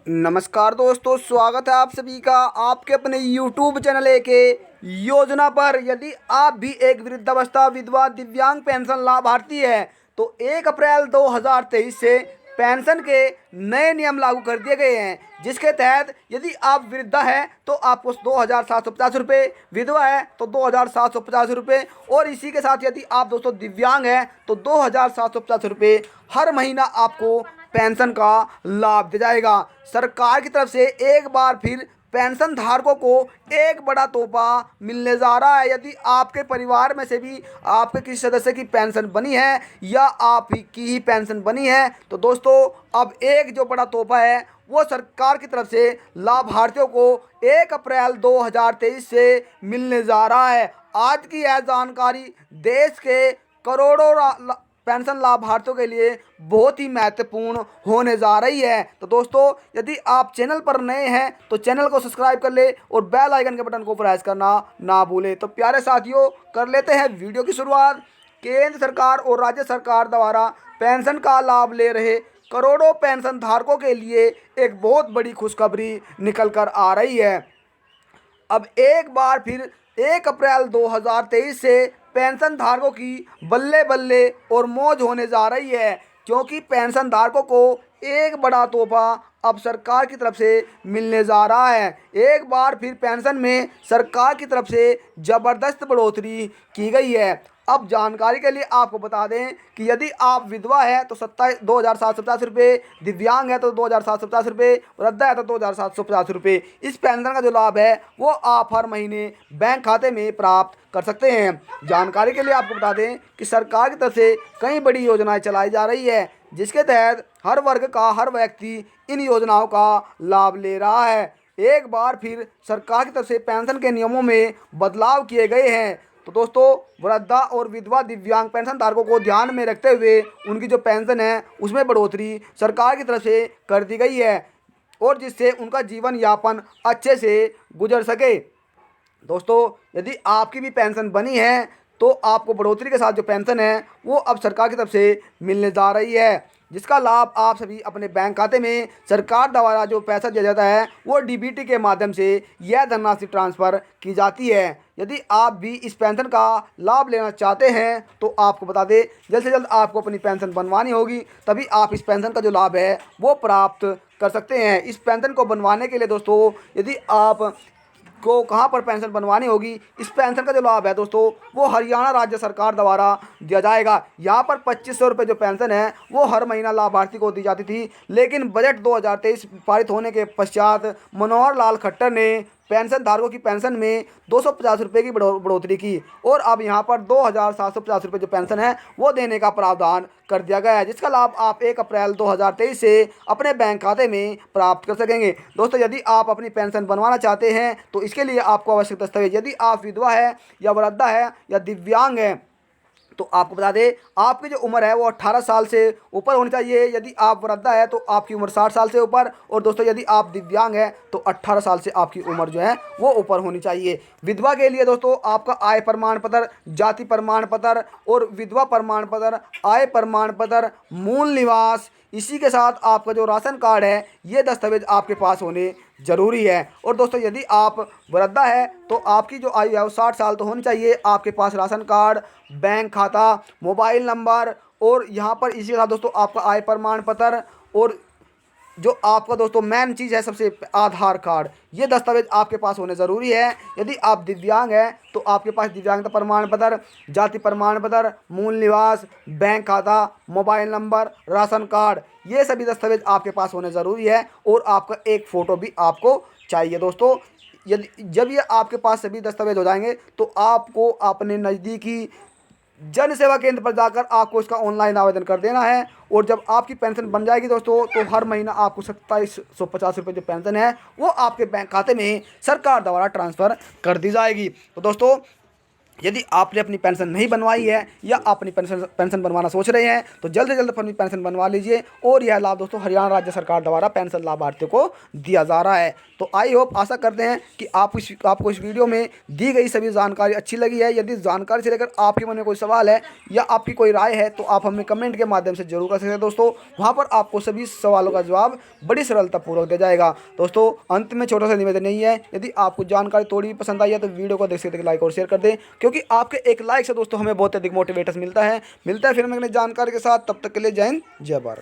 नमस्कार दोस्तों, स्वागत है आप सभी का आपके अपने YouTube चैनल के योजना पर। यदि आप भी एक वृद्धावस्था विधवा दिव्यांग पेंशन लाभार्थी है तो 1 अप्रैल 2023 से पेंशन के नए नियम लागू कर दिए गए हैं, जिसके तहत यदि आप वृद्धा है तो आपको 2,750 रुपये, विधवा है तो 2,750 रुपये, और इसी के साथ यदि आप दोस्तों दिव्यांग हैं तो 2,750 रुपये हर महीना आपको पेंशन का लाभ दिया जाएगा। सरकार की तरफ से एक बार फिर पेंशन धारकों को एक बड़ा तोहफा मिलने जा रहा है। यदि आपके परिवार में से भी आपके किसी सदस्य की पेंशन बनी है या आप ही की ही पेंशन बनी है तो दोस्तों अब एक जो बड़ा तोहफा है वो सरकार की तरफ से लाभार्थियों को 1 अप्रैल 2023 से मिलने जा रहा है। आज की यह जानकारी देश के करोड़ों पेंशन लाभार्थियों के लिए बहुत ही महत्वपूर्ण होने जा रही है। तो दोस्तों यदि आप चैनल पर नए हैं तो चैनल को सब्सक्राइब कर ले और बेल आइकन के बटन को प्रेस करना ना भूलें। तो प्यारे साथियों, कर लेते हैं वीडियो की शुरुआत। केंद्र सरकार और राज्य सरकार द्वारा पेंशन का लाभ ले रहे करोड़ों पेंशन धारकों के लिए एक बहुत बड़ी खुशखबरी निकल कर आ रही है। अब एक बार फिर 1 अप्रैल 2023 से पेंशन धारकों की बल्ले बल्ले और मौज होने जा रही है, क्योंकि पेंशन धारकों को एक बड़ा तोहफा अब सरकार की तरफ से मिलने जा रहा है। एक बार फिर पेंशन में सरकार की तरफ से ज़बरदस्त बढ़ोतरी की गई है। अब जानकारी के लिए आपको बता दें कि यदि आप विधवा है तो 2,750 रुपये, दिव्यांग है तो 2,750 रुपये, वृद्धा है तो 2,750 रुपये। इस पेंशन का जो लाभ है वो आप हर महीने बैंक खाते में प्राप्त कर सकते हैं। जानकारी के लिए आपको बता दें कि सरकार की तरफ से कई बड़ी योजनाएं चलाई जा रही है, जिसके तहत हर वर्ग का हर व्यक्ति इन योजनाओं का लाभ ले रहा है। एक बार फिर सरकार की तरफ से पेंशन के नियमों में बदलाव किए गए हैं। तो दोस्तों वृद्धा और विधवा दिव्यांग पेंशन धारकों को ध्यान में रखते हुए उनकी जो पेंशन है उसमें बढ़ोतरी सरकार की तरफ से कर दी गई है, और जिससे उनका जीवन यापन अच्छे से गुजर सके। दोस्तों यदि आपकी भी पेंशन बनी है तो आपको बढ़ोतरी के साथ जो पेंशन है वो अब सरकार की तरफ से मिलने जा रही है, जिसका लाभ आप सभी अपने बैंक खाते में सरकार द्वारा जो पैसा दिया जाता है वो डीबीटी के माध्यम से यह धनराशि ट्रांसफ़र की जाती है। यदि आप भी इस पेंशन का लाभ लेना चाहते हैं तो आपको बता दें जल्द से जल्द आपको अपनी पेंशन बनवानी होगी, तभी आप इस पेंशन का जो लाभ है वो प्राप्त कर सकते हैं। इस पेंशन को बनवाने के लिए दोस्तों यदि आप को कहाँ पर पेंशन बनवानी होगी, इस पेंशन का जो लाभ है दोस्तों वो हरियाणा राज्य सरकार द्वारा दिया जाएगा। यहाँ पर 2,500 रुपये जो पेंशन है वो हर महीना लाभार्थी को दी जाती थी, लेकिन बजट 2023 पारित होने के पश्चात मनोहर लाल खट्टर ने पेंशन धारकों की पेंशन में 250 रुपये की बढ़ोतरी की, और अब यहाँ पर 2,750 रुपये जो पेंशन है वो देने का प्रावधान कर दिया गया है, जिसका लाभ आप 1 अप्रैल 2023 से अपने बैंक खाते में प्राप्त कर सकेंगे। दोस्तों यदि आप अपनी पेंशन बनवाना चाहते हैं तो इसके लिए आपको आवश्यक दस्तावेज, यदि आप विधवा है या वृद्धा है या दिव्यांग है तो आपको बता दें आपकी जो उम्र है वो 18 साल से ऊपर होनी चाहिए। यदि आप वृद्धा है तो आपकी उम्र 60 साल से ऊपर, और दोस्तों यदि आप दिव्यांग हैं तो 18 साल से आपकी उम्र जो है वो ऊपर होनी चाहिए। विधवा के लिए दोस्तों आपका आय प्रमाण पत्र, जाति प्रमाण पत्र और विधवा प्रमाण पत्र, आय प्रमाण पत्र, मूल निवास, इसी के साथ आपका जो राशन कार्ड है ये दस्तावेज आपके पास होने ज़रूरी है। और दोस्तों यदि आप वृद्धा है तो आपकी जो आयु है वो 60 साल तो होनी चाहिए। आपके पास राशन कार्ड, बैंक खाता, मोबाइल नंबर, और यहाँ पर इसी के साथ दोस्तों आपका आय प्रमाण पत्र, और जो आपका दोस्तों मेन चीज़ है सबसे आधार कार्ड, ये दस्तावेज आपके पास होने ज़रूरी है। यदि आप दिव्यांग हैं तो आपके पास दिव्यांगता प्रमाण पत्र, जाति प्रमाण पत्र, मूल निवास, बैंक खाता, मोबाइल नंबर, राशन कार्ड, ये सभी दस्तावेज आपके पास होने ज़रूरी है, और आपका एक फ़ोटो भी आपको चाहिए। दोस्तों यदि जब ये आपके पास सभी दस्तावेज हो जाएंगे तो आपको अपने नज़दीकी जन सेवा केंद्र पर जाकर आपको इसका ऑनलाइन आवेदन कर देना है, और जब आपकी पेंशन बन जाएगी दोस्तों तो हर महीना आपको 2,750 रुपये जो पेंशन है वो आपके बैंक खाते में सरकार द्वारा ट्रांसफ़र कर दी जाएगी। तो दोस्तों यदि आपने अपनी पेंशन नहीं बनवाई है या आप अपनी पेंशन बनवाना सोच रहे हैं तो जल्द से जल्द अपनी पेंशन बनवा लीजिए। और यह लाभ दोस्तों हरियाणा राज्य सरकार द्वारा पेंशन लाभार्थियों को दिया जा रहा है। तो आई होप आशा करते हैं कि आपको इस वीडियो में दी गई सभी जानकारी अच्छी लगी है। यदि जानकारी से लेकर आपके मन में कोई सवाल है या आपकी कोई राय है तो आप हमें कमेंट के माध्यम से जरूर कर सकते हैं दोस्तों। वहाँ पर आपको सभी सवालों का जवाब बड़ी सरलतापूर्वक दिया जाएगा। दोस्तों अंत में छोटा सा निवेदन नहीं है, यदि आपको जानकारी थोड़ी पसंद आई है तो वीडियो को देख सकते हैं लाइक और शेयर कर दें, क्योंकि आपके एक लाइक से दोस्तों हमें बहुत अधिक मोटिवेटर्स मिलता है। फिर हम अगले जानकारी के साथ, तब तक के लिए जय हिंद जय भारत।